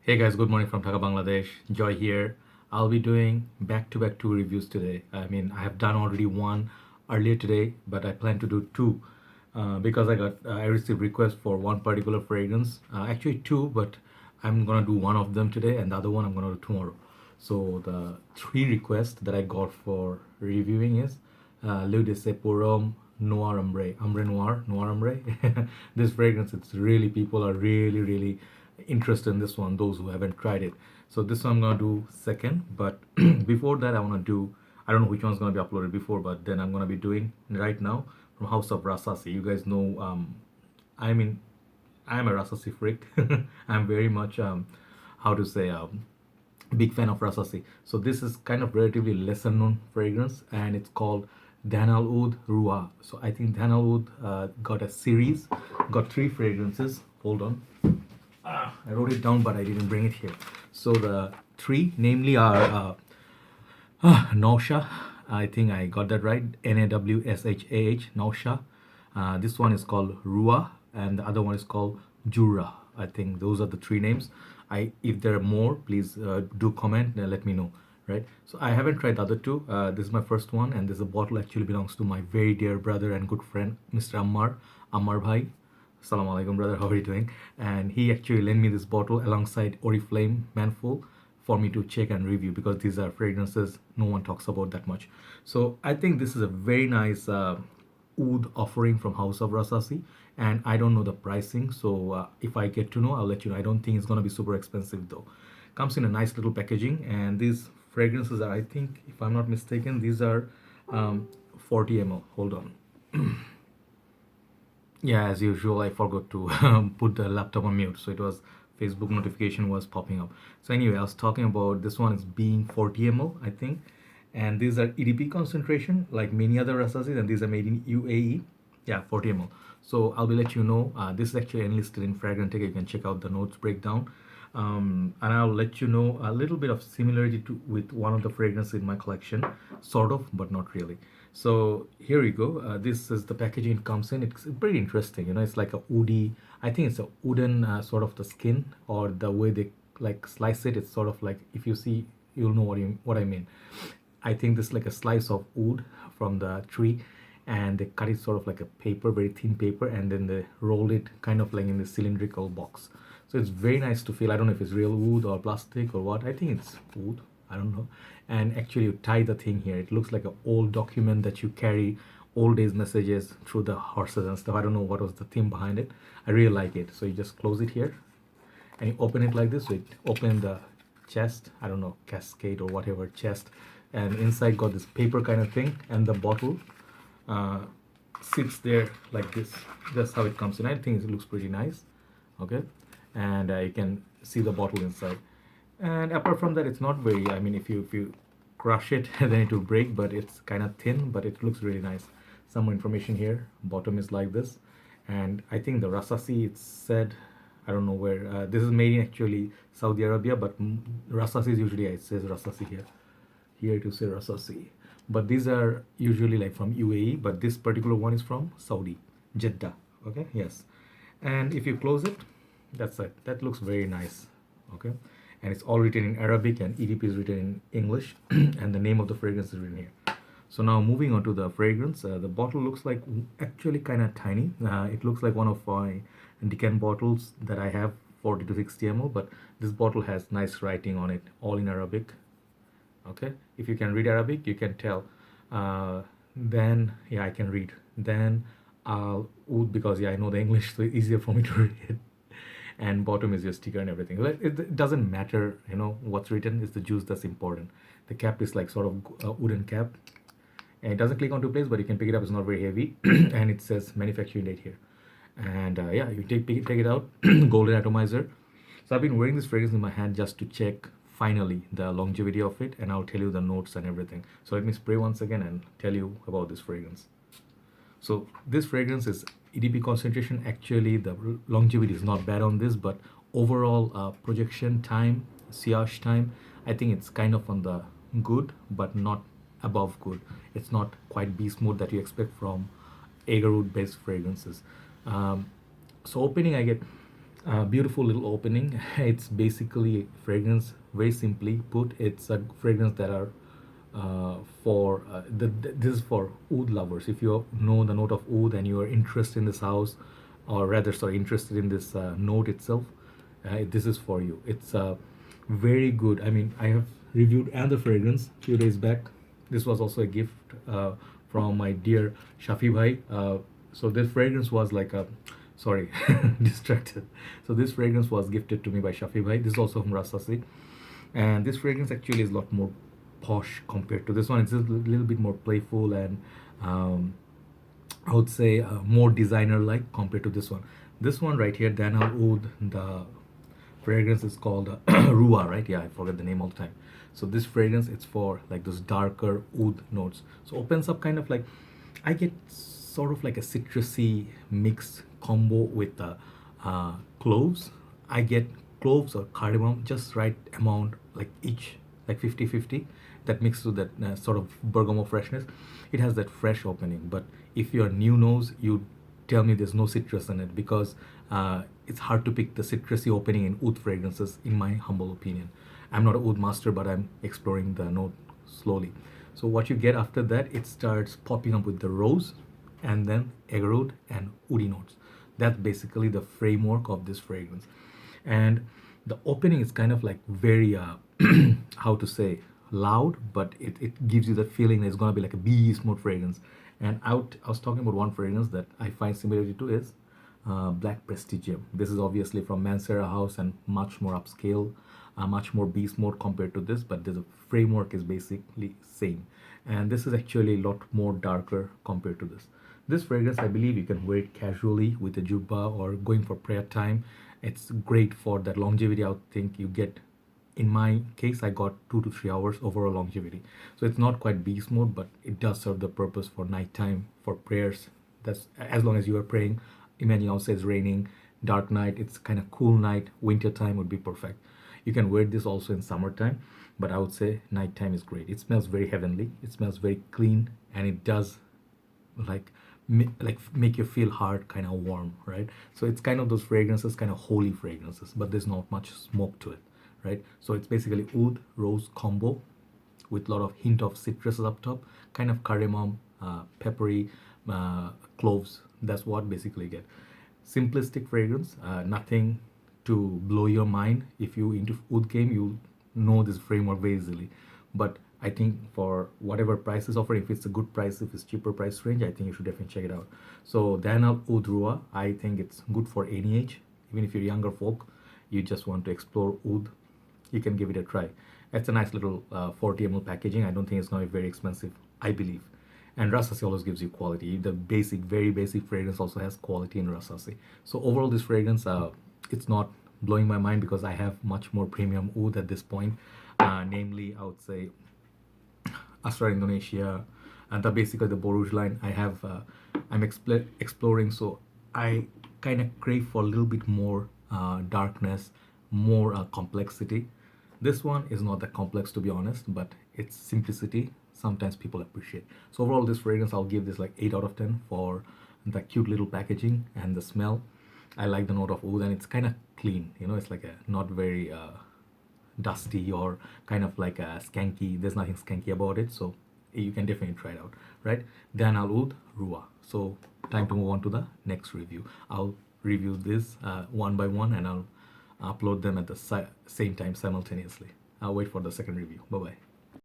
Hey guys, good morning from Dhaka, Bangladesh. Joy here. I'll be doing back-to-back two reviews today. I have done already one earlier today, but I plan to do two because I received requests for one particular fragrance. Actually two, but I'm gonna do one of them today, and the other one I'm gonna do tomorrow. So the three requests that I got for reviewing is L'Eau de Seporum Noir Ombre, Ombre Noir, Noir Ombre. This fragrance, it's really, people are really interested in this one, those who haven't tried it. So this one I'm gonna do second, but before that I wanna do, I don't know which one's gonna be uploaded before, but then I'm gonna be doing right now from House of Rasasi. You guys know, I mean, I'm a Rasasi freak. I'm very much, how to say, big fan of Rasasi. So this is kind of relatively lesser known fragrance, and it's called Dhanal Oudh Ruwah. So I think Dhanal Oudh got a series, got three fragrances. Hold on. I wrote it down, but I didn't bring it here. So the three, namely, are Nawshah. I think I got that right. Nawshah, Nawshah. This one is called Ruwah, and the other one is called Jurrah. I think those are the three names. If there are more, please do comment and let me know. Right. So I haven't tried the other two. This is my first one, and this bottle actually belongs to my very dear brother and good friend, Mr. Ammar. Ammar bhai. Assalamu alaikum, brother. How are you doing? And he actually lent me this bottle alongside Oriflame Manful for me to check and review because these are fragrances no one talks about that much. So I think this is a very nice oud offering from House of Rasasi, and I don't know the pricing. So if I get to know, I'll let you know. I don't think it's gonna be super expensive though. Comes in a nice little packaging, and these fragrances are, I think, if I'm not mistaken, these are 40 ml. Hold on. Yeah, as usual, I forgot to put the laptop on mute, so it was Facebook notification was popping up. So anyway, I was talking about this one is being 40 ml, I think, and these are EDP concentration like many other Rasasis, and these are made in UAE. Yeah, 40 ml. So I'll be let you know. This is actually enlisted in Fragrantica. You can check out the notes breakdown. And I'll let you know a little bit of similarity to with one of the fragrances in my collection, sort of, but not really. So here you go. This is the packaging it comes in. It's pretty interesting. You know, it's like a woody. I think it's a wooden sort of the skin or the way they like slice it. It's sort of like if you see, you'll know what I mean. I think this is like a slice of wood from the tree, and they cut it sort of like a paper, very thin paper, and then they roll it kind of like in the cylindrical box. So it's very nice to feel. I don't know if it's real wood or plastic or what. I think it's wood. I don't know. And actually, you tie the thing here. It looks like an old document that you carry old days messages through the horses and stuff. I don't know what was the theme behind it. I really like it. So you just close it here, and you open it like this. So it open the chest. I don't know, cascade or whatever chest, and inside got this paper kind of thing, and the bottle uh, sits there like this. That's how it comes in. I think it looks pretty nice. Okay, and you can see the bottle inside. And apart from that, it's not very, I mean, if you crush it then it will break, but it's kind of thin, but it looks really nice. Some more information here. Bottom is like this, and I think the Rasasi, it's said, I don't know where, this is made in actually Saudi Arabia, but Rasasi is usually, it says Rasasi here to say Rasasi, but these are usually like from UAE, but this particular one is from Saudi, Jeddah. Okay, yes. And if you close it, that's it. That looks very nice. Okay, and it's all written in Arabic, and EDP is written in English, and the name of the fragrance is written here. So now moving on to the fragrance, the bottle looks like actually kind of tiny. It looks like one of my decant bottles that I have, 40 to 60 ml, but this bottle has nice writing on it, all in Arabic. Okay, if you can read Arabic, you can tell. Then yeah, I can read. Then I'll Oud, because yeah, I know the English, so it's easier for me to read it. And bottom is your sticker and everything. It doesn't matter, you know, what's written. It's the juice that's important. The cap is like sort of a wooden cap, and it doesn't click onto place, but you can pick it up. It's not very heavy, and it says manufacturing date here. And yeah, you take it out. Golden atomizer. So I've been wearing this fragrance in my hand just to check finally the longevity of it, and I'll tell you the notes and everything. So let me spray once again and tell you about this fragrance. So this fragrance is EDP concentration. Actually, the longevity is not bad on this, but overall projection time, sillage time, I think it's kind of on the good, but not above good. It's not quite beast mode that you expect from agarwood based fragrances. So opening, I get Beautiful little opening. It's basically fragrance. Very simply put, it's a fragrance that are for this is for oud lovers. If you know the note of oud and you are interested in this house, or rather, sorry, interested in this note itself, this is for you. It's very good. I mean, I have reviewed another fragrance a few days back. This was also a gift from my dear Shafi Bhai. So this fragrance was like a, sorry, distracted. So this fragrance was gifted to me by Shafi Bhai. This is also from Rasasi, and this fragrance actually is a lot more posh compared to this one. It's a little bit more playful and um, I would say more designer like compared to this one. This one right here, Dhanal Oudh, the fragrance is called Ruwah, right? Yeah, I forget the name all the time. So this fragrance, it's for like those darker oud notes. So opens up kind of like, I get sort of like a citrusy mixed combo with the cloves. I get cloves or cardamom, just right amount, like each, like 50-50, that mixed with that sort of bergamot freshness. It has that fresh opening. But if you're new nose, you tell me there's no citrus in it, because it's hard to pick the citrusy opening in oud fragrances, in my humble opinion. I'm not a oud master, but I'm exploring the note slowly. So what you get after that, it starts popping up with the rose, and then agarwood and woody notes. That's basically the framework of this fragrance. And the opening is kind of like very how to say, loud, but it gives you that feeling that it's gonna be like a beast mode fragrance. And I was talking about one fragrance that I find similarity to is Black Prestigium. This is obviously from Mancera House and much more upscale, much more beast mode compared to this, but the framework is basically same. And this is actually a lot more darker compared to this. This fragrance, I believe, you can wear it casually with a jubba or going for prayer time. It's great for that longevity. I think you get, in my case, I got 2 to 3 hours overall longevity. So it's not quite beast mode, but it does serve the purpose for nighttime, for prayers. That's as long as you are praying. Imagine outside it's raining, dark night, it's kind of cool night, winter time would be perfect. You can wear this also in summertime, but I would say nighttime is great. It smells very heavenly, it smells very clean, and it does like make you feel heart kind of warm, right? So it's kind of those fragrances, kind of holy fragrances, but there's not much smoke to it, right? So it's basically oud rose combo with a lot of hint of citruses up top, kind of cardamom, peppery, cloves. That's what basically you get. Simplistic fragrance, nothing to blow your mind. If you into oud game, you know this framework very easily. But I think for whatever price is offered, if it's a good price, if it's cheaper price range, I think you should definitely check it out. So Dhanal Oudh Ruwah, I think it's good for any age. Even if you're younger folk, you just want to explore oud, you can give it a try. It's a nice little 40 ml packaging. I don't think it's going to be very expensive, I believe. And Rasasi always gives you quality. The basic, very basic fragrance also has quality in Rasasi. So overall, this fragrance, it's not blowing my mind because I have much more premium oud at this point. Namely, I would say Astra Indonesia, and basically the Borouge line. I'm exploring, so I kind of crave for a little bit more darkness, more complexity. This one is not that complex, to be honest, but its simplicity sometimes people appreciate. So overall, this fragrance, I'll give this like 8 out of 10 for the cute little packaging and the smell. I like the note of oud, and it's kind of clean. It's like a not very dusty or kind of like a skanky. There's nothing skanky about it, so you can definitely try it out, right? Dhanal Oudh Ruwah. So time to move on to the next review. I'll review this one by one, and I'll upload them at the same time simultaneously. I'll wait for the second review. Bye bye.